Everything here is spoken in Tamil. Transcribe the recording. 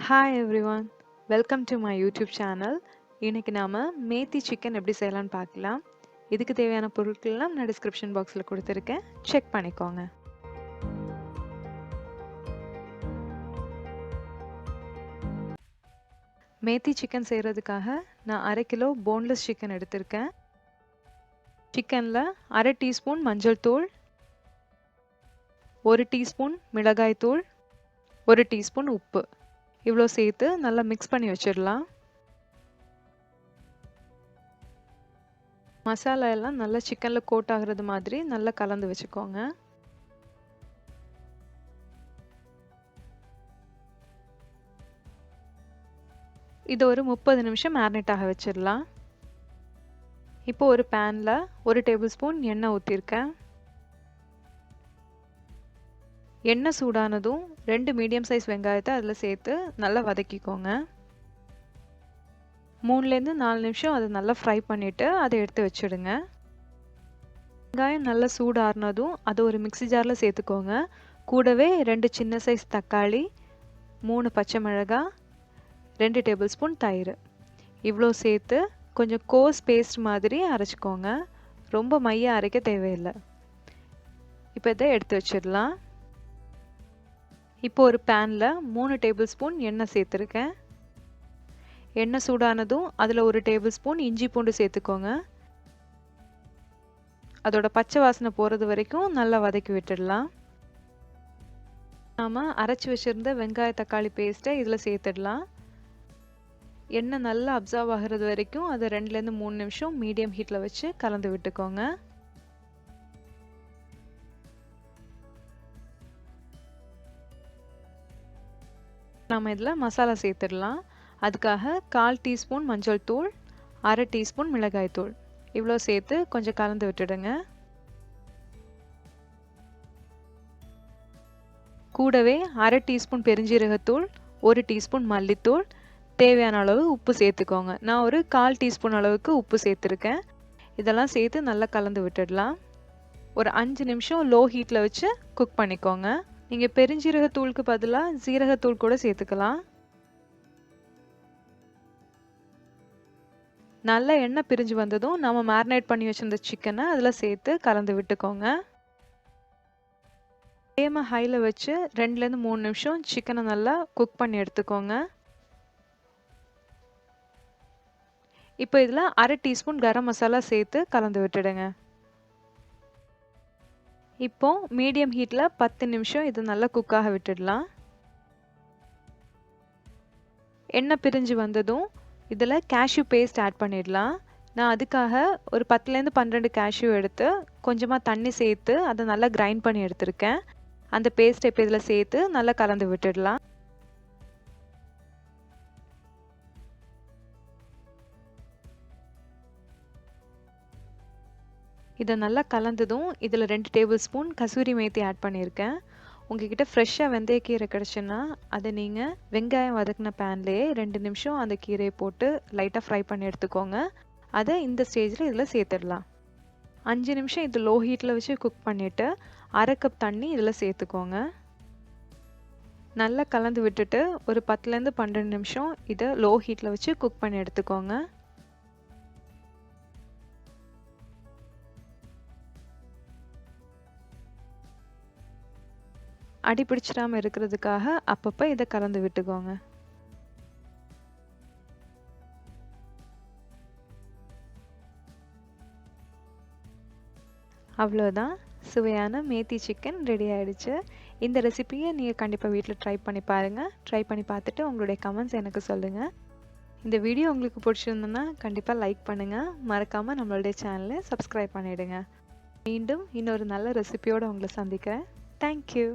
Hi everyone, welcome to my YouTube channel. இன்னைக்கு நாம மேத்தி சிக்கன் எப்படி செய்யலாம்னு பார்க்கலாம். இதுக்கு தேவையான பொருட்கள்லாம் நான் டிஸ்கிரிப்ஷன் பாக்ஸில் கொடுத்துருக்கேன், செக் பண்ணிக்கோங்க. மேத்தி சிக்கன் செய்கிறதுக்காக நான் 1/2 கிலோ போன்லெஸ் சிக்கன் எடுத்திருக்கேன். சிக்கனில் 1/2 டீஸ்பூன் மஞ்சள் தூள், 1 டீஸ்பூன் மிளகாய் தூள், 1 டீஸ்பூன் உப்பு இவ்வளோ சேர்த்து நல்லா மிக்ஸ் பண்ணி வச்சிடலாம். மசாலா எல்லாம் நல்லா சிக்கனில் கோட் ஆகுறது மாதிரி நல்லா கலந்து வச்சுக்கோங்க. இது ஒரு 30 நிமிஷம் மேரினேட் ஆக வச்சிடலாம். இப்போ ஒரு பேனில் 1 டேபிள் ஸ்பூன் எண்ணெய் ஊற்றிருக்கேன். எண்ணெய் சூடானதும் 2 மீடியம் சைஸ் வெங்காயத்தை அதில் சேர்த்து நல்லா வதக்கிக்கோங்க. 3லேருந்து 4 நிமிஷம் அதை நல்லா ஃப்ரை பண்ணிவிட்டு அதை எடுத்து வச்சுடுங்க. வெங்காயம் நல்லா சூடாறினதும் அதை ஒரு மிக்ஸி ஜாரில் சேர்த்துக்கோங்க. கூடவே 2 சின்ன சைஸ் தக்காளி, 3 பச்சை மிளகாய், 2 டேபிள் ஸ்பூன் தயிர் இவ்வளோ சேர்த்து கொஞ்சம் கோஸ் பேஸ்ட் மாதிரி அரைச்சிக்கோங்க. ரொம்ப மைய அரைக்க தேவையில்லை. இப்போ இதை எடுத்து வச்சிடலாம். இப்போ ஒரு பேனில் 3 டேபிள் ஸ்பூன் எண்ணெய் சேர்த்துருக்கேன். எண்ணெய் சூடானதும் அதில் 1 டேபிள் ஸ்பூன் இஞ்சி பூண்டு சேர்த்துக்கோங்க. அதோட பச்சை வாசனை போகிறது வரைக்கும் நல்லா வதக்கி விட்டுடலாம். நாம் அரைச்சி வச்சுருந்த வெங்காய தக்காளி பேஸ்ட்டை இதில் சேர்த்துடலாம். எண்ணெய் நல்லா அப்சர்வ் ஆகிறது வரைக்கும் அதை 2லேருந்து 3 நிமிஷம் மீடியம் ஹீட்டில் வச்சு கலந்து விட்டுக்கோங்க. நாம் இதில் மசாலா சேர்த்துடலாம். அதுக்காக 1/4 டீஸ்பூன் மஞ்சள் தூள், 1/2 டீஸ்பூன் மிளகாய் தூள் இவ்வளோ சேர்த்து கொஞ்சம் கலந்து விட்டுடுங்க. கூடவே 1/2 டீஸ்பூன் பெருஞ்சீரகத்தூள், 1 டீஸ்பூன் மல்லித்தூள், தேவையான அளவு உப்பு சேர்த்துக்கோங்க. நான் ஒரு 1/4 டீஸ்பூன் அளவுக்கு உப்பு சேர்த்துருக்கேன். இதெல்லாம் சேர்த்து நல்லா கலந்து விட்டுடலாம். ஒரு 5 நிமிஷம் லோ ஹீட்டில் வச்சு குக் பண்ணிக்கோங்க. நீங்கள் பெருஞ்சீரகத்தூளுக்கு பதிலாக ஜீரகத்தூள் கூட சேர்த்துக்கலாம். நல்ல எண்ணெய் பிரிஞ்சு வந்ததும் நம்ம மேரினேட் பண்ணி வச்சிருந்த சிக்கனை அதில் சேர்த்து கலந்து விட்டுக்கோங்க. ஃப்ளேமை ஹையில் வச்சு 2லேருந்து 3 நிமிஷம் சிக்கனை நல்லா குக் பண்ணி எடுத்துக்கோங்க. இப்போ இதில் 1/2 டீஸ்பூன் கரம் மசாலா சேர்த்து கலந்து விட்டுடுங்க. இப்போ மீடியம் ஹீட்டில் 10 நிமிஷம் இது நல்லா குக்காக விட்டுடலாம். எண்ணெய் பிரிஞ்சு வந்ததும் இதில் கேஷ்யூ பேஸ்ட் ஆட் பண்ணிடலாம். நான் அதுக்காக ஒரு 10லேருந்து 12 கேஷ்யூ எடுத்து கொஞ்சமாக தண்ணி சேர்த்து அதை நல்லா கிரைண்ட் பண்ணி எடுத்திருக்கேன். அந்த பேஸ்ட்டை இப்போ இதில் சேர்த்து நல்லா கலந்து விட்டுடலாம். இதை நல்லா கலந்ததும் இதில் 2 tablespoon kasuri methi add பண்ணியிருக்கேன். உங்ககிட்ட ஃப்ரெஷ்ஷாக வெந்தயக்கீரை கிடச்சுன்னா அதை நீங்கள் வெங்காயம் வதக்கின பேன்லேயே 2 நிமிஷம் அந்த கீரையை போட்டு லைட்டாக ஃப்ரை பண்ணி எடுத்துக்கோங்க. அதை இந்த ஸ்டேஜில் இதில் சேர்த்துடலாம். 5 நிமிஷம் இது லோ ஹீட்டில் வச்சு குக் பண்ணிவிட்டு 1/2 கப் தண்ணி இதில் சேர்த்துக்கோங்க. நல்லா கலந்து விட்டுட்டு ஒரு 10லேருந்து 12 நிமிஷம் இதை லோ ஹீட்டில் வச்சு குக் பண்ணி எடுத்துக்கோங்க. அடி பிடிச்சிடாமல் இருக்கிறதுக்காக அப்பப்போ இதை கலந்து விட்டுக்கோங்க. அவ்வளோதான், சுவையான மேத்தி சிக்கன் ரெடி ஆகிடுச்சு. இந்த ரெசிபியை நீங்கள் கண்டிப்பாக வீட்டில் ட்ரை பண்ணி பாருங்கள். ட்ரை பண்ணி பார்த்துட்டு உங்களுடைய கமெண்ட்ஸ் எனக்கு சொல்லுங்கள். இந்த வீடியோ உங்களுக்கு பிடிச்சிருந்ததுன்னா கண்டிப்பாக லைக் பண்ணுங்கள். மறக்காமல் நம்மளுடைய சேனலை சப்ஸ்கிரைப் பண்ணிவிடுங்க. மீண்டும் இன்னொரு நல்ல ரெசிபியோடு உங்களை சந்திக்கிறேன். தேங்க்யூ.